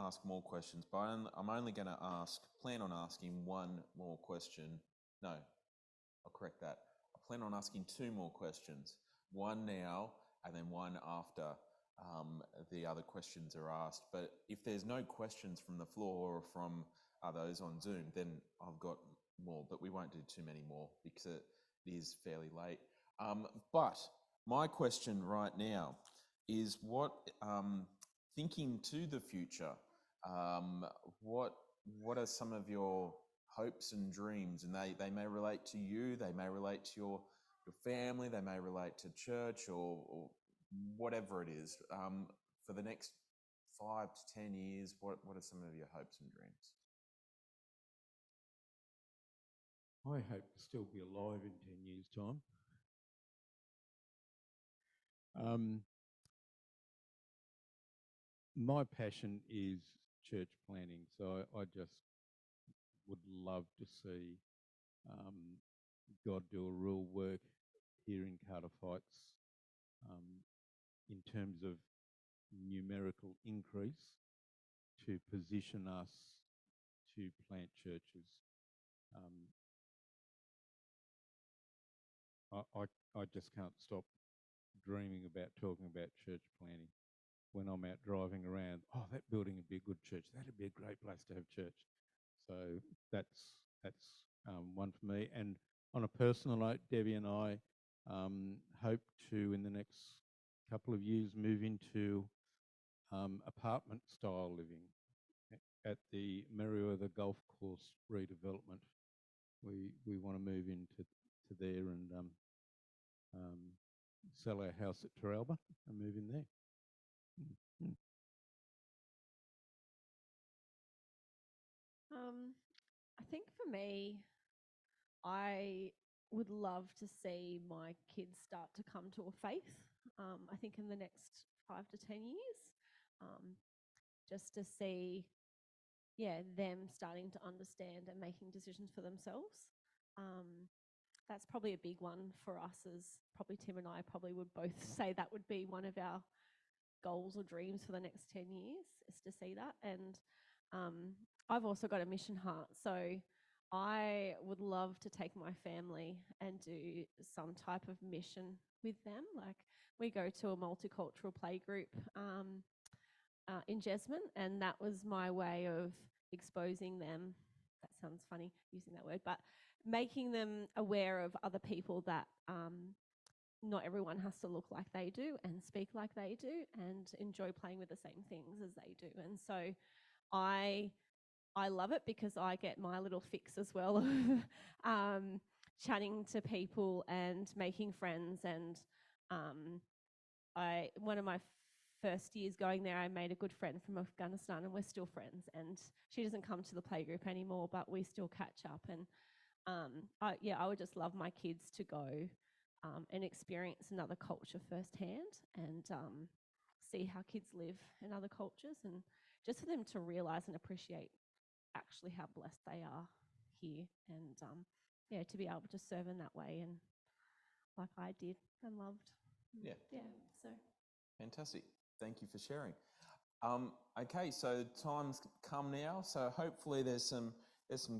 ask more questions, but I'm only going to plan on asking one more question. No, I'll correct that. I plan on asking two more questions, one now and then one after the other questions are asked. But if there's no questions from the floor or from those on Zoom, then I've got more, but we won't do too many more because it is fairly late. But my question right now is thinking to the future, what are some of your hopes and dreams? And they may relate to you, they may relate to your family, they may relate to church or whatever it is. For the next 5 to 10 years, what are some of your hopes and dreams? I hope to still be alive in 10 years' time. My passion is church planning, so I just would love to see God do a real work here in Carter Heights in terms of numerical increase to position us to plant churches. I just can't stop dreaming about talking about church planning. When I'm out driving around, that building would be a good church. That'd be a great place to have church. So that's one for me. And on a personal note, Debbie and I hope to, in the next couple of years, move into apartment style living at the Merriweather Golf Course redevelopment. We want to move into there and sell our house at Teralba and move in there. Mm-hmm. I think for me, I would love to see my kids start to come to a faith. I think in the next 5 to 10 years, just to see, them starting to understand and making decisions for themselves. That's probably a big one for us, as probably Tim and I probably would both say that would be one of our goals or dreams for the next 10 years, is to see that. And I've also got a mission heart, so I would love to take my family and do some type of mission with them. Like, we go to a multicultural play group in Jesmond, and that was my way of exposing them. That sounds funny using that word, but making them aware of other people, that not everyone has to look like they do and speak like they do and enjoy playing with the same things as they do. And so I love it because I get my little fix as well of chatting to people and making friends. And one of my first years going there, I made a good friend from Afghanistan, and we're still friends. And she doesn't come to the playgroup anymore, but we still catch up. And I would just love my kids to go and experience another culture firsthand, and see how kids live in other cultures, and just for them to realise and appreciate actually how blessed they are here, and to be able to serve in that way, and like I did and loved. So fantastic. Thank you for sharing. Okay, so time's come now. So hopefully there's some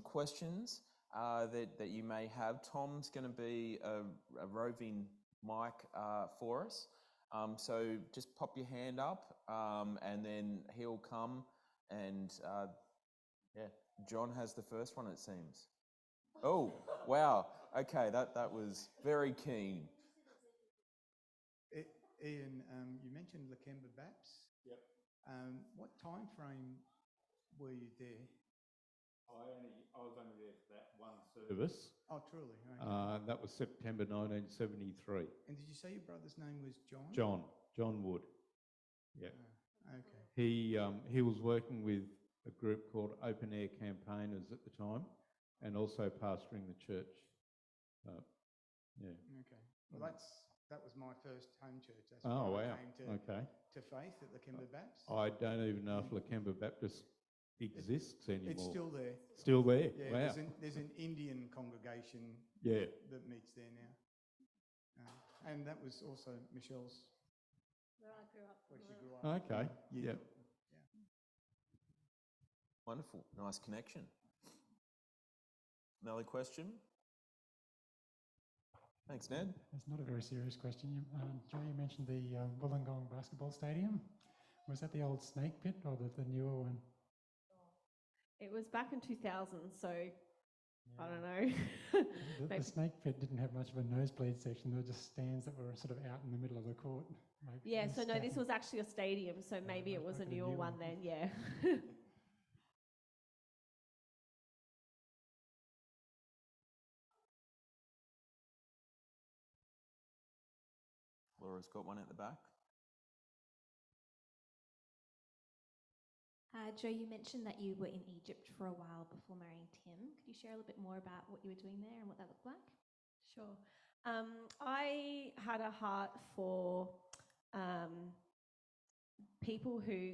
questions that you may have. Tom's going to be a roving mic for us. So just pop your hand up, and then he'll come. And John has the first one, it seems. Oh, wow. Okay, that was very keen. Ian, you mentioned Lakemba Baps. Yep. What time frame were you there? I was only there for that one service. Oh, truly? Okay. That was September 1973. And did you say your brother's name was John? John Wood. Yeah. Okay. He was working with a group called Open Air Campaigners at the time, and also pastoring the church. Okay. Well, that was my first home church. That's where I came to faith at Lakemba Baps. I don't even know if Lakemba Baptist exists anymore. It's still there. Still there? Yeah, wow. There's an Indian congregation that meets there now. And that was also Michelle's. Where I grew up. Where she grew up. Okay, yeah. Wonderful. Nice connection. Another question? Thanks, Ned. It's not a very serious question. Joe, you mentioned the Wollongong basketball stadium. Was that the old snake pit or the newer one? It was back in 2000, so I Yeah. don't know. The Maybe- snake pit didn't have much of a nosebleed section. There were just stands that were sort of out in the middle of the court. Like Yeah, this so no, this stacking. was actually a stadium, so maybe it right, was a okay, the newer new one one. then, yeah. Laura's got one at the back. Joe, you mentioned that you were in Egypt for a while before marrying Tim. Could you share a little bit more about what you were doing there and what that looked like? Sure. I had a heart for people who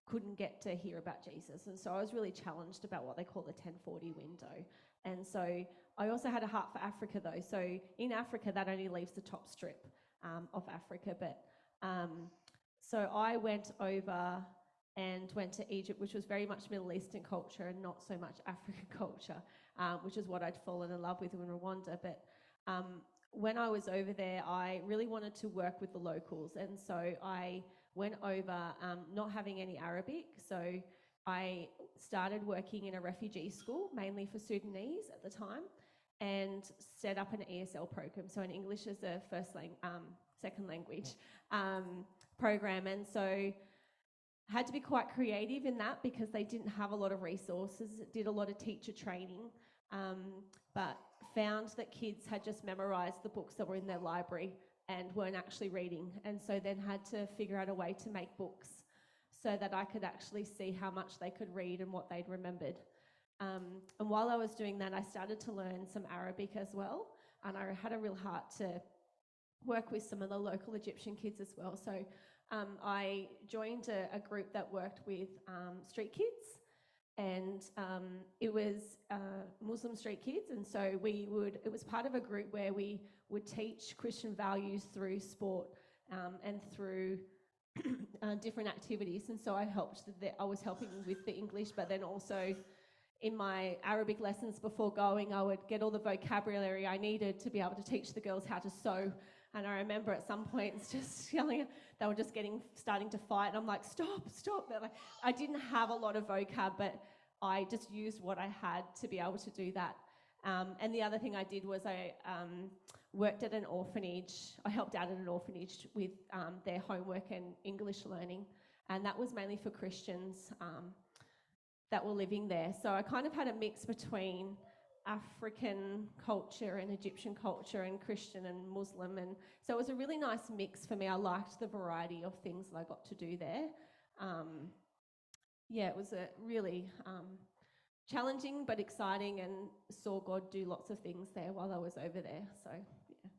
couldn't get to hear about Jesus, and so I was really challenged about what they call the 1040 window. And so I also had a heart for Africa, though. So in Africa, that only leaves the top strip of Africa. But so I went over and went to Egypt, which was very much Middle Eastern culture and not so much African culture, which is what I'd fallen in love with in Rwanda. But when I was over there, I really wanted to work with the locals, and so I went over not having any Arabic. So I started working in a refugee school, mainly for Sudanese at the time, and set up an ESL program, so an English as a second language program. And so had to be quite creative in that because they didn't have a lot of resources. It did a lot of teacher training, but found that kids had just memorised the books that were in their library and weren't actually reading. And so then had to figure out a way to make books so that I could actually see how much they could read and what they'd remembered. And while I was doing that, I started to learn some Arabic as well. And I had a real heart to work with some of the local Egyptian kids as well. So I joined a group that worked with street kids, and it was Muslim street kids. And so it was part of a group where we would teach Christian values through sport and through different activities. And so I was helping with the English, but then also in my Arabic lessons before going, I would get all the vocabulary I needed to be able to teach the girls how to sew. And I remember at some points just yelling, they were just starting to fight. And I'm like, stop. Like, I didn't have a lot of vocab, but I just used what I had to be able to do that. And the other thing I did was I worked at an orphanage. I helped out at an orphanage with their homework and English learning. And that was mainly for Christians that were living there. So I kind of had a mix between African culture and Egyptian culture and Christian and Muslim. And so it was a really nice mix for me. I liked the variety of things that I got to do there. It was a really challenging but exciting, and saw God do lots of things there while I was over there. So, yeah.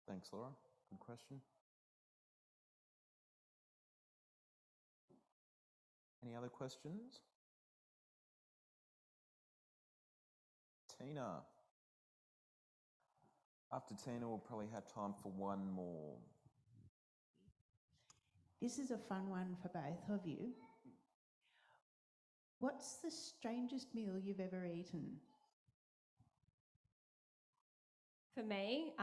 Thanks, Laura. Good question. Any other questions? Tina. After Tina, we'll probably have time for one more. This is a fun one for both of you. What's the strangest meal you've ever eaten? For me,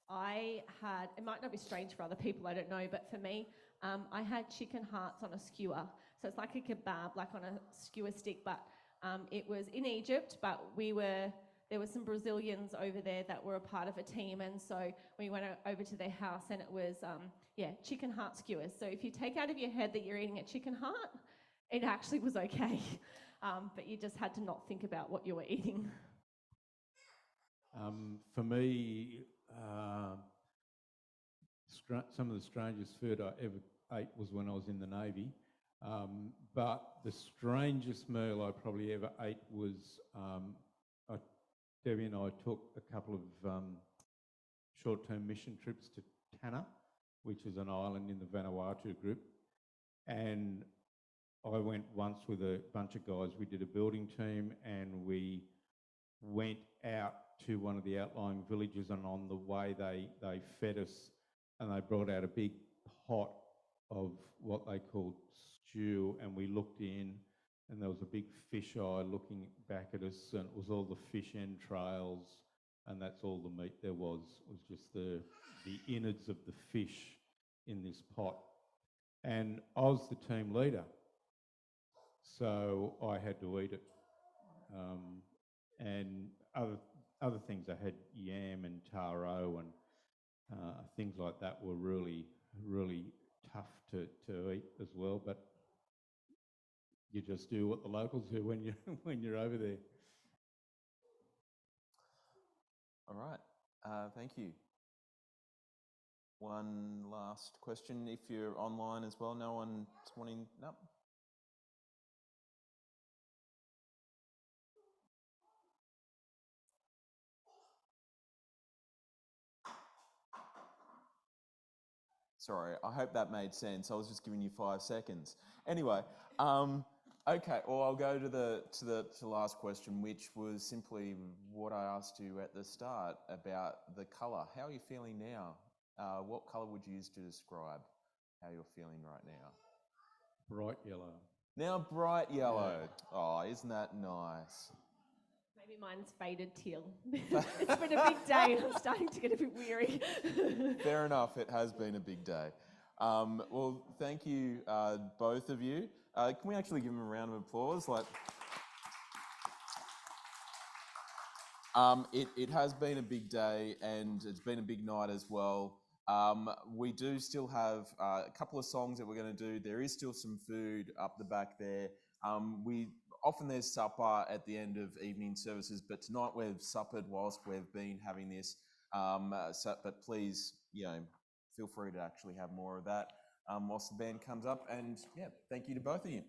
I had, it might not be strange for other people, I don't know, but for me, I had chicken hearts on a skewer. So it's like a kebab, like on a skewer stick, but it was in Egypt, but there were some Brazilians over there that were a part of a team, and so we went over to their house, and it was, chicken heart skewers. So if you take out of your head that you're eating a chicken heart, it actually was okay, but you just had to not think about what you were eating. For me, some of the strangest food I ever ate was when I was in the Navy. But the strangest meal I probably ever ate was Debbie and I took a couple of short-term mission trips to Tanna, which is an island in the Vanuatu group. And I went once with a bunch of guys. We did a building team, and we went out to one of the outlying villages, and on the way they fed us, and they brought out a big pot of what they called stew, and we looked in, and there was a big fish eye looking back at us, and it was all the fish entrails, and that's all the meat there was just the innards of the fish in this pot. And I was the team leader, so I had to eat it. And other things, I had yam and taro and things like that were really, really tough to eat as well. But you just do what the locals do when you're over there. All right, thank you. One last question, if you're online as well. No one's wanting, no? Sorry, I hope that made sense. I was just giving you 5 seconds. Anyway, okay. Well, I'll go to the last question, which was simply what I asked you at the start about the colour. How are you feeling now? What colour would you use to describe how you're feeling right now? Bright yellow. Now bright yellow. Yeah. Oh, isn't that nice? Maybe mine's faded teal. It's been a big day and I'm starting to get a bit weary. Fair enough, it has been a big day. Well, thank you, both of you. Can we actually give them a round of applause? It has been a big day and it's been a big night as well. We do still have a couple of songs that we're going to do. There is still some food up the back there. Often there's supper at the end of evening services, but tonight we've suppered whilst we've been having this. But please, feel free to actually have more of that whilst the band comes up. And yeah, thank you to both of you.